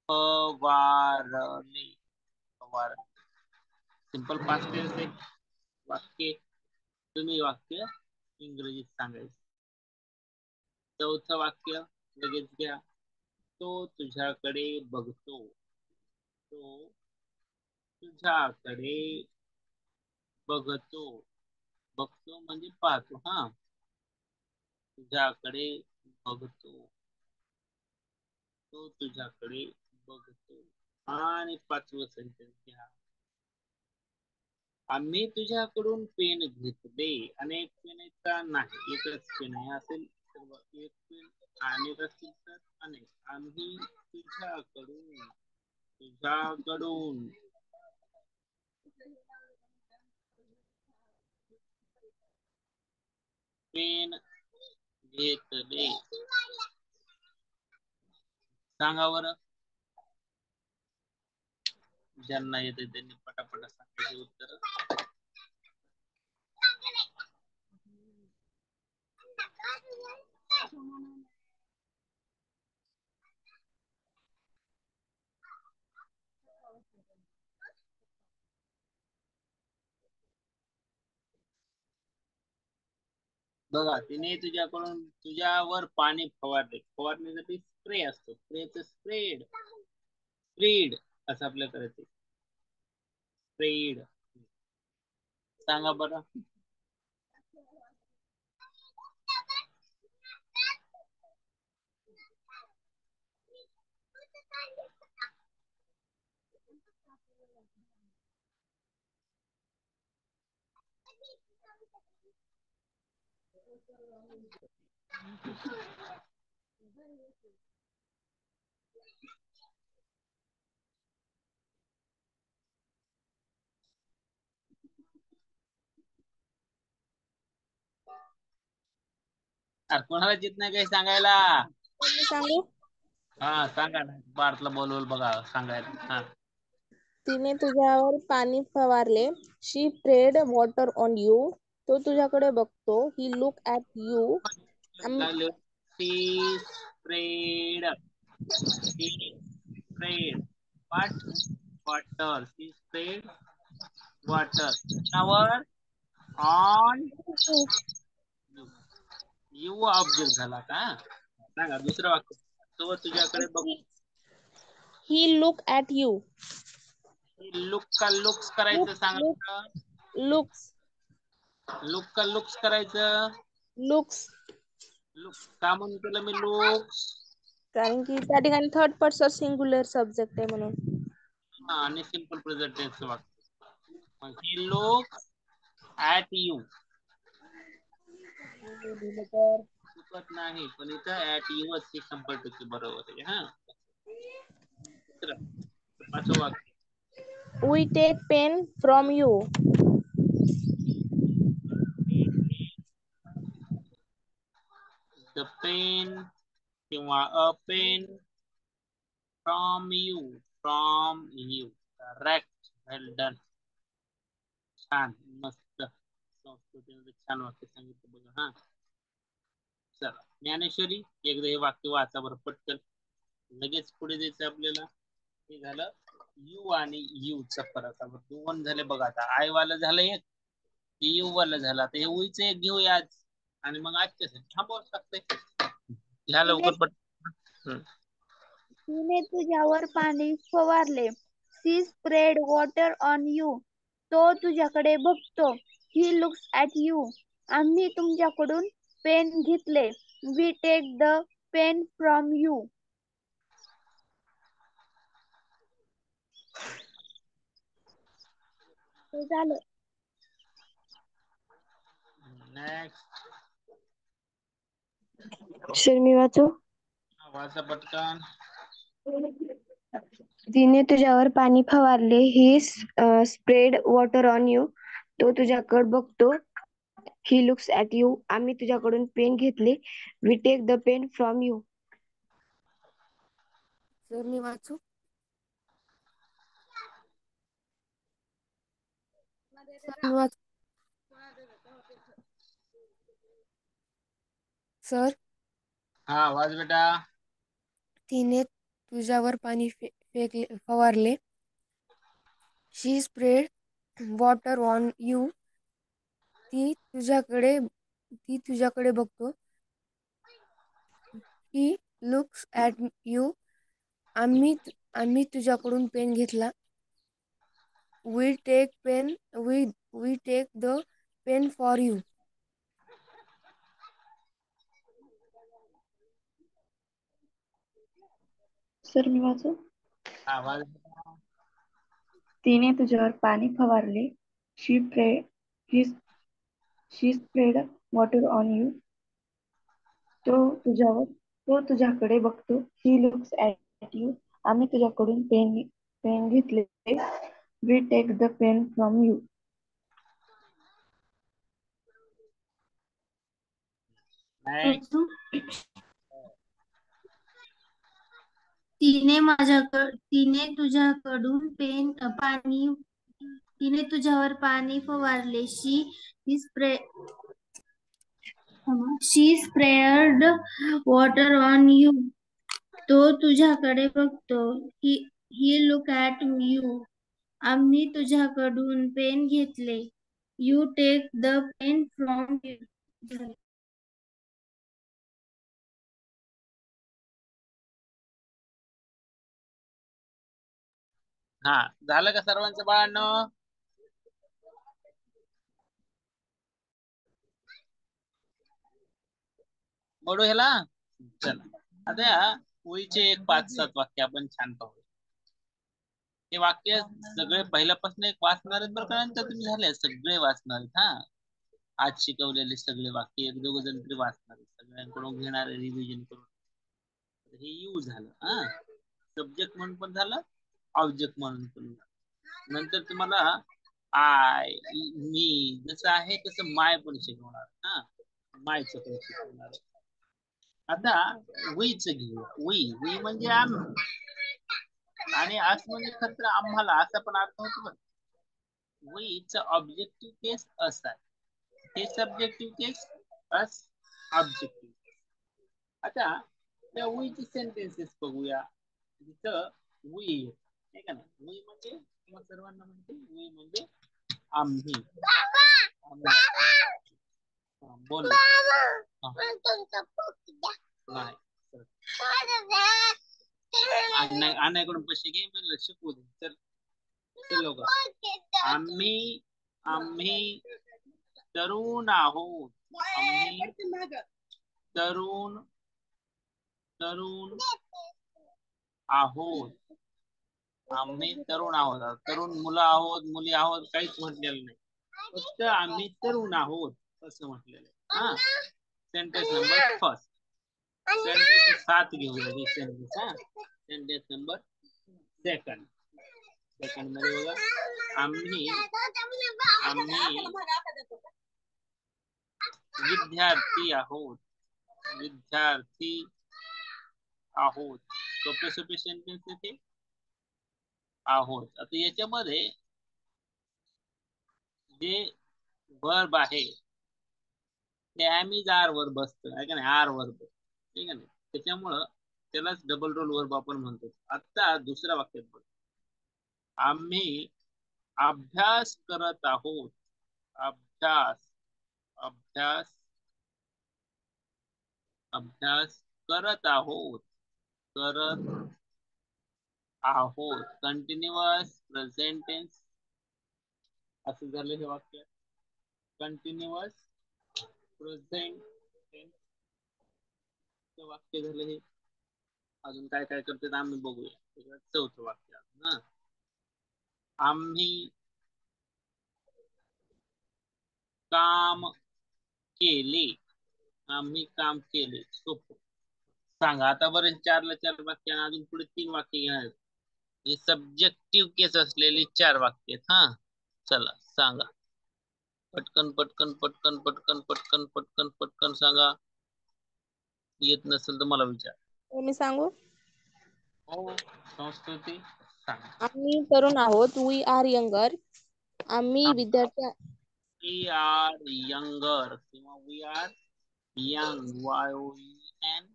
फवारले. सिंपल पास्ट टेन्स आहे. वाक्य तुम्ही वाक्य इंग्रजीत सांगायचं. चौथं वाक्य लगेच घ्या. तो तुझ्याकडे बघतो. तो तुझ्याकडे बघतो. बघतो म्हणजे पाहतो हा. तुझ्याकडे बघतो. तो तुझ्याकडे बघतो. आणि 5वं सेंटेन्स घ्या. आम्ही तुझ्याकडून पेन घेतले. अनेक पेन का नाही. एकच पेन आहे असेल तर एक पेन. अनेक असतील तर अनेक. आम्ही तुझ्याकडून पेन घेतले. सांगा बरं. ज्यांना येते त्यांनी पटापट सांगायचे उत्तर. बघा. तिने तुझ्यावर पाणी फवारले. फवारण्यासाठी स्प्रे असतो. स्प्रेचं स्प्रेड असं आपल्याला करायचं. स्प्रेड. सांगा बरं. कोणाला येत नाही काही सांगायला? सांगू. हा सांगा ना. भारतला बोलवल बघा सांगायला. हा. तिने तुझ्यावर पाणी फवारले. She sprayed water on you. तो तुझ्याकडे बघतो. He look at you. She sprayed. What? Water. She sprayed water cover on you object झाला का? सांगा दुसरं वाक्य. तो तुझ्याकडे बघू. He look at you. Look का लुक्स करायचं सांगायचं. Looks. लुक का लुक्स करायचं. Looks. लुक का म्हणून केलं मी लुक्स? कारण की त्या ठिकाणी थर्ड पर्सन सिंग्युलर सब्जेक्ट आहे म्हणून. आणि सिंपल प्रेझेंट टेन्स वाक्य. मग ही लुक ऍट यू. चुकत नाही पण इथं ऍट यू ची 100% बरोबर आहे. हा पाचवं वाक्य. We take pen from you. The pen किंवा a pen from you. From you. Correct. Well done. छान मस्त. संस्कृतीमध्ये छान वाक्य सांगितलं बघा. हा चला ज्ञानेश्वरी एकदा हे वाक्य वाचा बरं पटकन. लगेच पुढे द्यायचं आपल्याला. हे झालं यू आणि यू चा फरक. दोन झाले बघा. आता आय वाला झालं एक, यू वाला झालं. आता हे उईचं एक घेऊया आज आणि मग आजच्या थांबवू शकते. घ्या लवकर पट. तिने तुझ्यावर पाणी फवारले. She spread water on you. तो तुझ्याकडे बघतो. He looks at you. आम्ही तुमच्याकडून पेन घेतले. We take the pen from you. ते झालं. नेक्स्ट. सर मी वाचू. वाचा पटकन. तिने तुझ्यावर पाणी फवारले. He sprayed water on you. तो तुझ्याकडे बघतो. He looks at you. आम्ही तुझ्याकडून पेन घेतले. We take the pen from you. Sir मी वाचू. सर मी वाचू. सर हा वाच बेटा. तिने तुझ्यावर पाणी फवारले. She sprayed water on you. ती तुझ्याकडे बघतो. He looks at you. आम्ही तुझ्याकडून पेन घेतला. We take the pen for you. Sir मी वाचू. हा वाच बेटा. तिने तुझ्यावर पाणी फवारले. She sprayed water on you. तो तुझ्याकडे बघतो. He looks at you. आम्ही तुझ्याकडून पेन घेतले. We take the pen from you. Next. तिने तुझ्यावर पाणी फवारले. She sprayed water on you. तो तुझ्याकडे बघतो. He look at you. आम्ही तुझ्याकडून पेन घेतले. You take the pen from you. हा झालं का सर्वांचं बाळांनो? बडू ह्याला. चला आता ओळीचे एक 5-7 वाक्य आपण छान पाहू. हे वाक्य सगळे पहिल्यापासून एक वाचणार आहेत बरं का. नंतर तुम्ही झाले सगळे वाचणार आहेत. हा आज शिकवलेले सगळे वाक्य एक दोघ जण तरी वाचणार आहेत. सगळ्यांकडून घेणार रिव्हिजन करून. हे यू झालं. हा सब्जेक्ट म्हणून पण झालं, ऑब्जेक्ट म्हणून पण. नंतर तुम्हाला आय मी जसं आहे तसं माय पण शिकवणार. हा मायचं पण शिकवणार. आता वीच घेऊया. वी म्हणजे आम्ही आणि अस म्हणजे खत्र आम्हाला असा पण अर्थ होतो. वीच ऑब्जेक्टिव्ह केस असा आहे. हे सब्जेक्टिव्ह केस अस ऑब्जेक्टिव्ह. आता त्या वीचे सेंटेन्सेस बघूया. तिथं वी ठीक आहे ना. वी म्हणजे किंवा सर्वांना म्हणते वी म्हणजे आम्ही. बोल अन्नाकडून पैसे घे म्हणलं शिकवू दे. चल चल लवकर. आम्ही आम्ही तरुण आहोत. आम्ही तरुण तरुण आहोत. आम्ही तरुण आहोत. तरुण मुलं आहोत मुली आहोत काहीच म्हटलेलं नाही. फक्त आम्ही तरुण आहोत असं म्हटलेलं आहे. हा सेंटेन्स नंबर फर्स्ट. सेंटेन्स 7 घेऊया ही सेंटेन्स. हा सेंटेन्स नंबर सेकंड. सेकंड मध्ये बघा आम्ही विद्यार्थी आहोत. विद्यार्थी आहोत. सोपे सोपे सेंटेन्स येते आहोत. आता याच्यामध्ये जे वर्ब आहे ते ॲमिज आर वर बसतं आहे का नाही. आर वर ठीक आहे ना. त्याच्यामुळं त्यालाच डबल रोल वर्ब आपण म्हणतो. आता दुसऱ्या वाक्यात बघ आम्ही अभ्यास करत आहोत. अभ्यास अभ्यास अभ्यास करत आहोत. करत आहोत. कंटिन्युअस प्रेझेंट टेन्स असं झालं हे वाक्य. कंटिन्युअस प्रेझेंट टेन्स वाक्य झालं हे. अजून काय काय करते आम्ही बघूया. चौथं वाक्य ना आम्ही काम केले. आम्ही काम केले. सोपं सांगा आता बरं. 4ला 4 वाक्य आणि अजून पुढे 3 वाक्य घेणार. हे सब्जेक्टिव्ह केस असलेली 4 वाक्य आहेत. हा चला सांगा पटकन पटकन पटकन पटकन पटकन पटकन पटकन सांगा. येत नसेल तर मला विचार. मी सांगू. हो संस्कृती सांगा. आम्ही तरुण आहोत. We are younger. आम्ही विद्यार्थी वी आर यंगर किंवा we are young. YOUNG.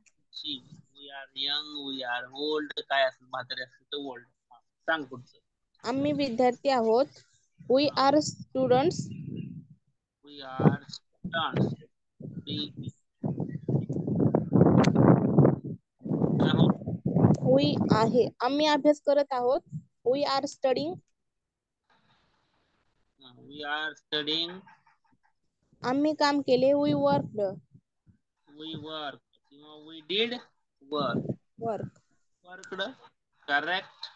We are young. We are old. काय असेल म्हातारे असेल तर ओल्ड. सांग पुढचं. आम्ही विद्यार्थी आहोत. We are students. We are students. We आहे. आम्ही अभ्यास करत आहोत. We are studying. We are studying. आम्ही काम केले. We worked. वी वर्क किंवा we did work. Work. Worked correct.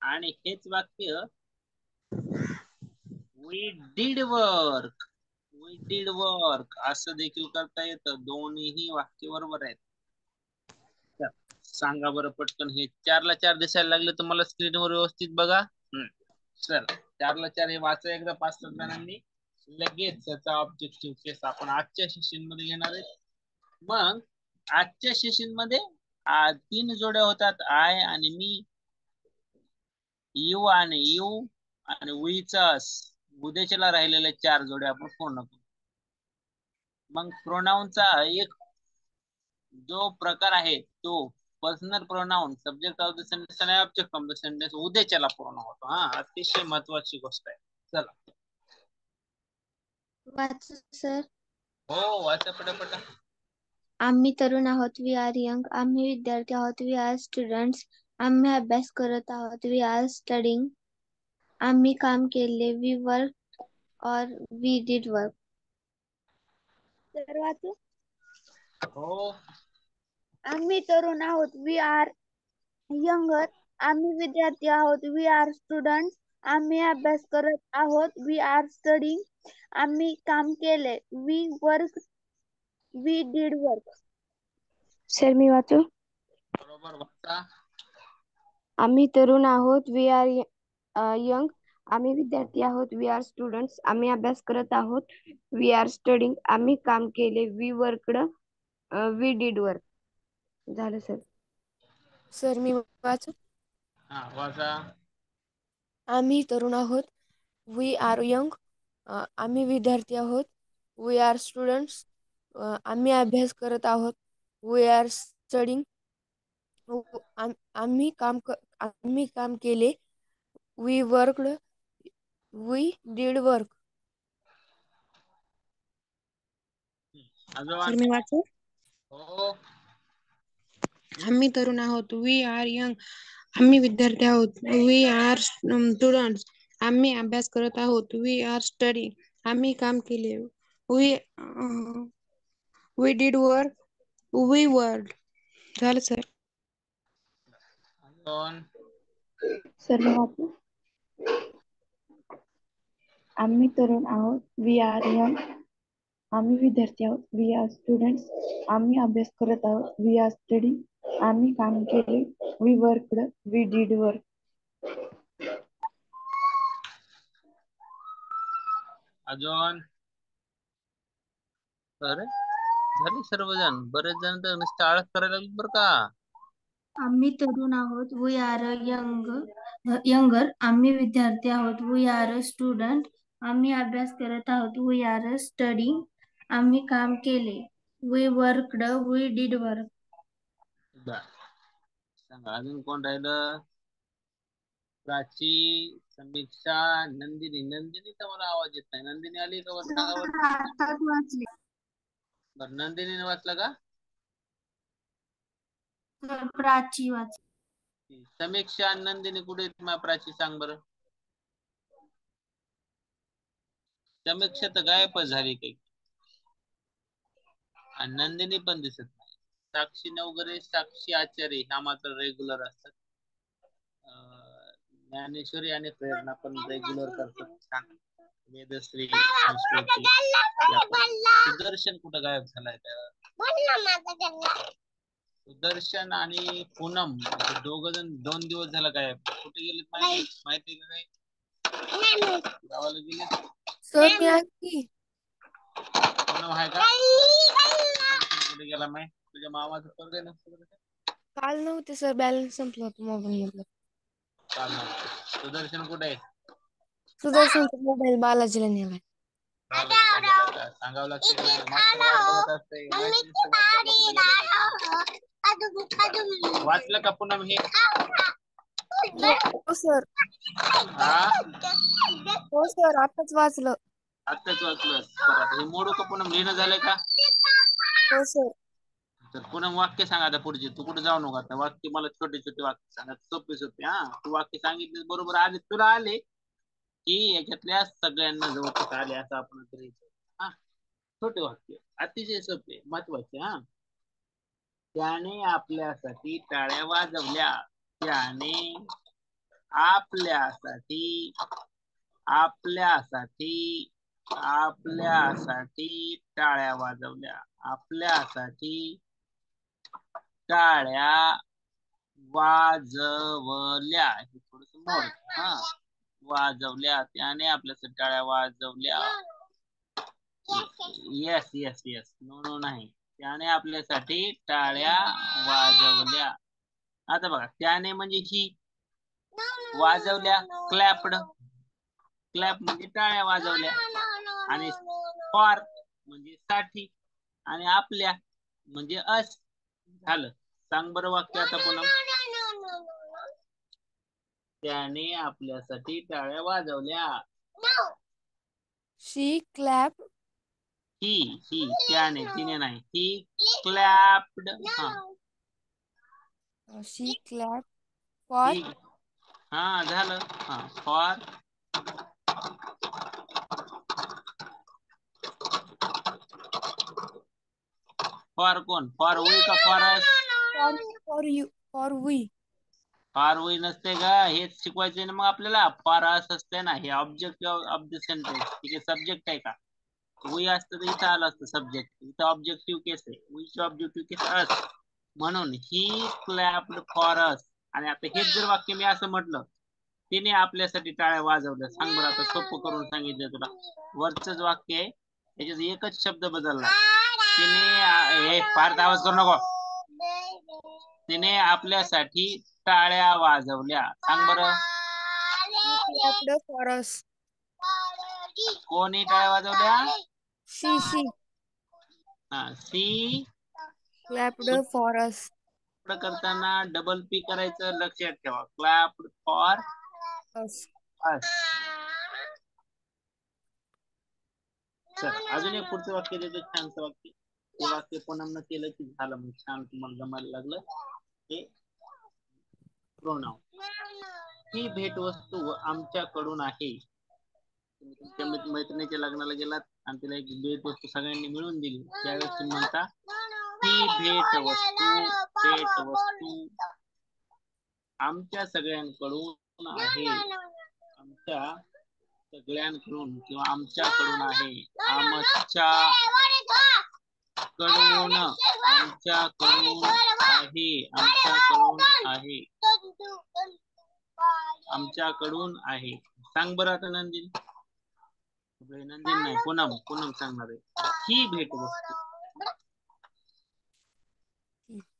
आणि हेच वाक्य we did work. We did work असं देखील करता येतं. दोन्हीही वाक्य बरोबर आहेत. सांगा बरं पटकन. हे 4ला 4 दिसायला लागले तर मला स्क्रीनवर व्यवस्थित बघा. चल 4ला 4 हे वाचा एकदा 5-7 जणांनी. लगेच त्याचा ऑब्जेक्टिव्ह केस आपण आजच्या सेशन मध्ये घेणार आहे. मग आजच्या सेशन मध्ये 3 जोड्या होतात. आय आणि मी. यू आणि यू आणि वीचा उद्याच्याला राहिलेल्या 4 जोड्या आपण पूर्ण करू. मग प्रोनाउनचा एक जो प्रकार आहे तो personal pronoun subject of the sentence आणि ऑब्जेक्ट ऑफ द सेंटेन्स उद्याच्याला पूर्ण होतो. हा अतिशय महत्वाची गोष्ट आहे. चला वाच सर. हो वाचा पटापटा. आम्ही तरुण आहोत. We are young. आम्ही विद्यार्थी आहोत. We are students. आम्ही अभ्यास करत आहोत. We are studying. आम्ही काम केले. वी वर्क और वी डिड वर्क. तर वाचू. हो आम्ही तरुण आहोत. We are younger. आम्ही विद्यार्थी आहोत. We are student. आम्ही अभ्यास करत आहोत. We are studying. आम्ही काम केले. We work. We did work. Sir मी वाचू. बरोबर वाचा. आम्ही तरुण आहोत. We are young. आम्ही विद्यार्थी आहोत. We are students. आम्ही अभ्यास करत आहोत. We are studying. आम्ही काम केले. We worked. We did work. झालं सर. सर मी वाचू. हा वाचा. आम्ही तरुण आहोत. We are young. आम्ही विद्यार्थी आहोत. We are students. आम्ही अभ्यास करत आहोत. We are studying. आम्ही काम केले. We worked. We did work. अजून सर मी वाचू? हो आम्ही तरुण आहोत. We are young. आम्ही विद्यार्थी आहोत. We are students. आम्ही अभ्यास करत आहोत. We are study. आम्ही काम केले. We did work. We word. झालं सर. अजून सर मी वाचू? आम्ही तरुण आहोत. We are young. आम्ही विद्यार्थी आहोत. We are students. आम्ही अभ्यास करत आहोत. We are study. आम्ही काम केले. We worked. We did work. अजून अरे झाले सर्वजण. बरेच जण तर नुसतं आळस करायला लागले बरं का. आम्ही तरुण आहोत. We are younger. आम्ही विद्यार्थी आहोत. We are student. आम्ही अभ्यास करत आहोत. We are studying. आम्ही काम केले. We worked. We did work. बर. सांगा अजून कोण राहिलं? प्राची, समीक्षा, नंदिनी. नंदिनीचा मला आवाज येत नाही. नंदिनी आली का वर सांगा वर. आताच वाचले. बरं नंदिनीने वाचला का? प्राची वाच. समीक्षा आणि नंदिनी कुठे आहेत? मग प्राची सांग बरं. समीक्षा तर गायबच झाली काही आणि नंदिनी पण दिसत नाही. साक्षी नवगरे, साक्षी आचार्य ह्या मात्र रेग्युलर असतात. ज्ञानेश्वरी आणि प्रेरणा पण रेग्युलर करतात. छान. वेदश्री, संस्कृती. सुदर्शन कुठं गायब झालाय का? सुदर्शन आणि पूनम दोघ जण 2 दिवस झाला गायब. कुठे गेले माहिती का काही? गावाला गेले. सर मी आहे की. पूनम आहे का? कुठे गेला माहिती? तुझ्या मामाचं पोरग आहे ना? काल नव्हते सर. बॅलन्स संपला होता मोबाईल मधला. काल नव्हते. सुदर्शन कुठे आहे? सुदर्शनचा मोबाईल बालाजीला नेलाय. सांगावं लागतं. वाचलं का पूनम हे? हो सर. हा हो सर आताच वाचलं. आत्ताच वाचलं. हे मोडू का पूनम? लिहिणं झालंय का? हो सर. तर पूनम वाक्य सांगा आता पुढची. तू कुठे जाऊ नका आता. वाक्य मला छोटे छोटे वाक्य सांगा. सोपे सोपे. हा तू वाक्य सांगितले बरोबर आले. तुला आले की याच्यातल्या सगळ्यांना जवळपास आले असं आपण तरी. हा छोटे वाक्य अतिशय सोपे महत्वाचे. हा त्याने आपल्यासाठी टाळ्या वाजवल्या. त्याने आपल्यासाठी आपल्यासाठी टाळ्या वाजवल्या. आपल्यासाठी टाळ्या वाजवल्या. हे थोडस मोड. हा वाजवल्या. त्याने आपल्यासाठी टाळ्या वाजवल्या. Yes yes yes. No no नाही. त्याने आपल्यासाठी टाळ्या वाजवल्या. आता बघा त्याने म्हणजे ही. वाजवल्या क्लॅप्ड. क्लॅप म्हणजे टाळ्या वाजवल्या. आणि फॉर म्हणजे साठी. आणि आपल्या म्हणजे अस. झालं. सांग बरं वाक्य आता पुन्हा. त्याने आपल्यासाठी टाळ्या वाजवल्या. शी क्लॅप. ही त्याने तिने नाही. He clapped. She clap for. हा झालं. हा फॉर कोण? फॉर वी का for us? For you. For we. For we नसते का? हेच शिकवायचे ना मग आपल्याला. फॉर अस असते ना. हे ऑब्जेक्ट ऑफ द सेंटेन्स. ठीक आहे. सब्जेक्ट आहे का? वी असतं तर इथं आलं असतं सब्जेक्ट. इथं ऑब्जेक्टिव्ह केस आहे. वीच ऑब्जेक्टिव्ह केस अस. म्हणून ही क्लॅप्ड फॉर अस. आणि आता हेच जर वाक्य मी असं म्हटलं तिने आपल्यासाठी टाळ्या वाजवल्या. सांग बरं आता. सोपं करून सांगितलं तुला. वरचंच वाक्य आहे. त्याच्यात एकच शब्द बदलला. तिने फार आवाज करू नको. तिने आपल्यासाठी टाळ्या वाजवल्या. सांग बरं. क्लॅप्ड फॉर अस. कोणी टाळ्या वाजवल्या? शी सी क्लॅप्ड फॉर अस. करताना डबल पी करायचं लक्षात ठेवा. क्लॅप्ड फॉर us. चल अजून एक पुढचं वाक्य देतो, छानचं वाक्य. ते वाक्य पुन्हा केलं की झालं, मग छान तुम्हाला जमायला लागलं. हे प्रोनाउन. ही भेटवस्तू आमच्याकडून आहे. तुम्ही तुमच्या मैत्रिणीच्या लग्नाला गेलात आणि तिला एक भेटवस्तू सगळ्यांनी मिळून दिली, त्यावेळेस तुम्ही म्हणता ही भेटवस्तू आमच्या सगळ्यांकडून आहे. आमच्या सगळ्यांकडून किंवा आमच्याकडून आहे. आमच्याकडून आहे. सांग बरं आता नंदिन. नंदिन नाही, पूनम सांगणार आहे. ही भेटवस्तू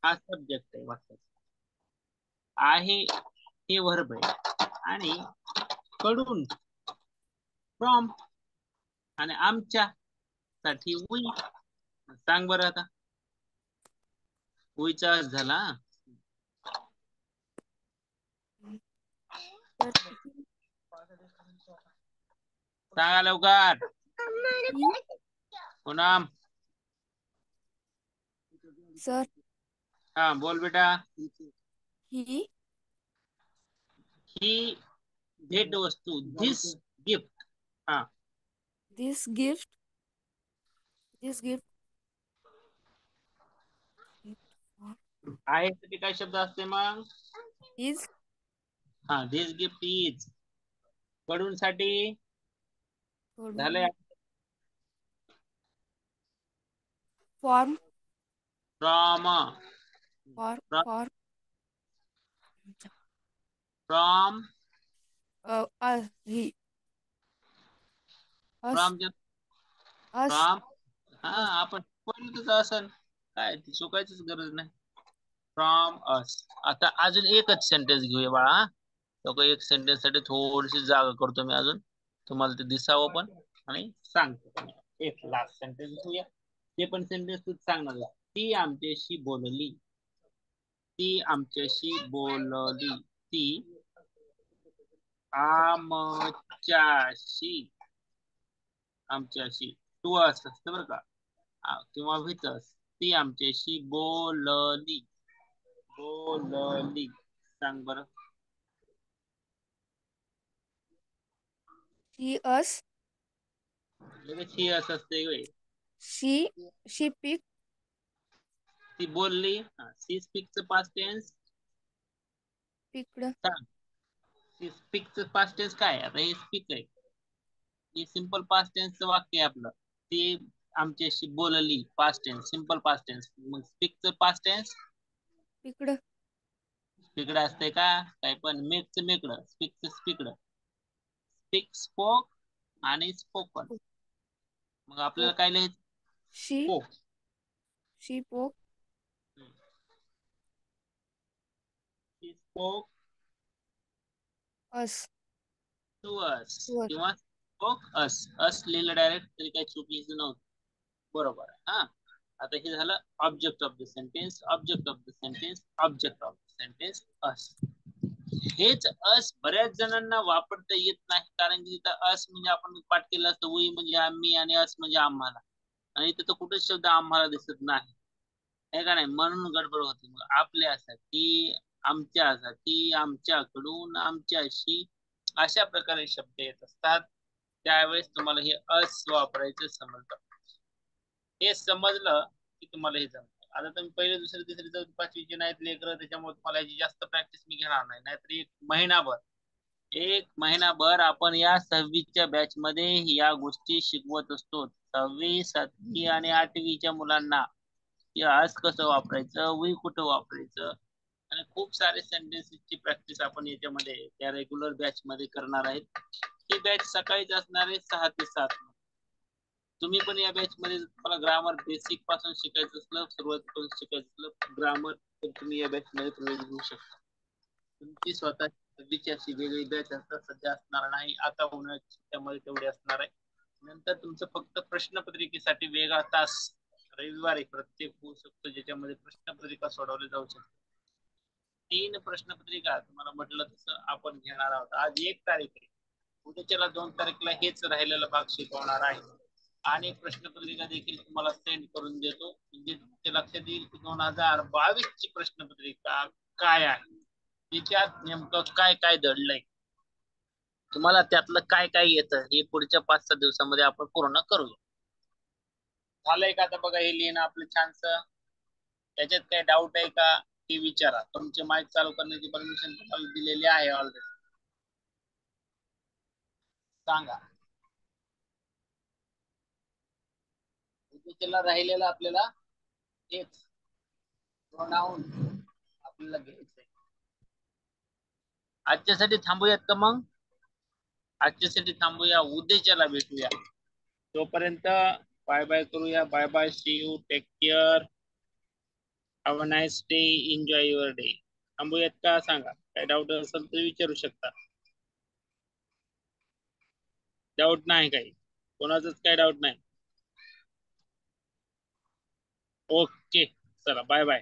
हा सब्जेक्ट आहे वाक्याचा. आहे हे वर्ब आहे आणि कडून फ्रॉम आणि आमच्या साठी वी. सांग बरं आता. वीचा अर्थ झाला. सांगा लवकर. पूनम. सर. हा बोल बेटा. ही भेटवस्तू, दिस गिफ्ट. हा this gift आहे साठी काय शब्द असते मग? is हा दिस गिफ्ट इज. कडून साठी झालंय from from. From he us from us from. हा आपण पण असन काय ती चुकायचीच गरज नाही. From us. आता अजून एकच सेंटेन्स घेऊया बाळा. तो एक सेंटेन्स साठी थोडीशी जागा करतो मी अजून, तुम्हाला ते दिसावं पण आणि सांगतो. एक लास्ट सेंटेन्स घेऊया. ते पण सेंटेन्स तूच सांगणार आहे. ती आमच्याशी बोलली. ती आमच्याशी बोलली. ती आमच्याशी टू अस असतं बरं का, किंवा विथ अस. ती आमच्याशी बोलली. सांग बरं. she us शी असं असते. she picked ती बोलली. सी स्पीकचं पास्ट टेन्स picked सांग. सी स्पीकचं पास्ट टेन्स काय? आता हे स्पीक आहे, हे सिंपल पास्ट टेन्सचं वाक्य आहे आपलं. ती आमच्याशी बोलली, past tense, simple past tense. मग स्पीकचं पास्ट टेन्स picked स्पीकड असते का? काय पण. मेकचं मेकड, स्पीकचं स्पीकड. स्पीक स्पोक आणि स्पोकन. मग आपल्याला काय लिहायचं? she spoke us to us किंवा स्पोक अस लिहिलं डायरेक्ट तरी काही चुकीचं नव्हतं. बरोबर आहे. हा आता हे झालं object of the sentence. Object of the sentence अस. हेच अस बऱ्याच जणांना वापरता येत नाही, कारण की तिथं अस म्हणजे आपण पाठ केलं असतं वी म्हणजे आम्ही आणि अस म्हणजे आम्हाला, आणि तिथं कुठेच शब्द आम्हाला दिसत नाही, हे का नाही, म्हणून गडबड होती. मग आपल्यासाठी, आमच्यासाठी, आमच्याकडून, आमच्याशी अशा प्रकारे शब्द येत असतात. त्यावेळेस तुम्हाला हे अस वापरायचं समजतं. हे समजलं की तुम्हाला हे जमतं. आता तुम्ही पहिले, दुसरे, तिसरी, चौथी, पाचवीचे नाहीत लेकर, त्याच्यामुळे तुम्हाला याची जास्त प्रॅक्टिस मी घेणार नाही. नाहीतर एक महिनाभर आपण या 6वीच्या बॅच मध्ये या गोष्टी शिकवत असतो. 6वी, 7वी आणि 8वीच्या मुलांना की आज कसं वापरायचं, वी कुठं वापरायचं, आणि खूप सारे सेंटेन्सेसची प्रॅक्टिस आपण याच्यामध्ये त्या रेग्युलर बॅच मध्ये करणार आहेत. ही बॅच सकाळीच असणार आहे 6 ते 7. तुम्ही पण या बॅच मध्ये तुम्हाला ग्रामर बेसिक पासून शिकायचं असलं, सुरुवातीपासून शिकायचं असलं ग्रामर, तर तुम्ही या बॅच मध्ये प्रवेश घेऊ शकता. तुमची स्वतःची अशी वेगळी बॅच असतात, सध्या असणार नाही. आता उन्हाळ्यामध्ये तेवढी असणार आहे. नंतर तुमचं फक्त प्रश्नपत्रिकेसाठी वेगळा तास रविवारी प्रत्येक होऊ शकतो, ज्याच्यामध्ये प्रश्नपत्रिका सोडवली जाऊ शकते. 3 प्रश्नपत्रिका तुम्हाला म्हटलं तसं आपण घेणार आहोत. आज 1 तारीख आहे, उद्याच्याला 2 तारखेला हेच राहिलेला भाग शिकवणार आहे आणि प्रश्नपत्रिका देखील तुम्हाला सेंड करून देतो. म्हणजे तुमच्या लक्षात येईल की 2022 ची प्रश्नपत्रिका काय आहे, त्याच्यात नेमकं काय काय दडलंय, तुम्हाला त्यातलं काय काय येतं हे पुढच्या 5-6 दिवसामध्ये आपण पूर्ण करूया. झालंय का आता बघा, हे लिहिणं आपलं छानस. त्याच्यात काय डाऊट आहे का ते विचारा. तुमचे माईक चालू करण्याची परमिशन तुम्हाला दिलेली आहे ऑलरेडी. सांगा. उद्याच्याला राहिलेलं आपल्याला हेच प्रोनाउन आपल्याला घ्यायचंय. आजच्यासाठी थांबूयात का मग? आजच्यासाठी थांबूया, उद्याच्याला भेटूया. तोपर्यंत बाय बाय करूया. Bye bye, see you, take care, have a nice day, enjoy your day. थांबूयात का सांगा. काय डाऊट असेल तर विचारू शकता. डाऊट नाही काही, कोणाचाच काय डाऊट नाही. ओके, चला बाय बाय.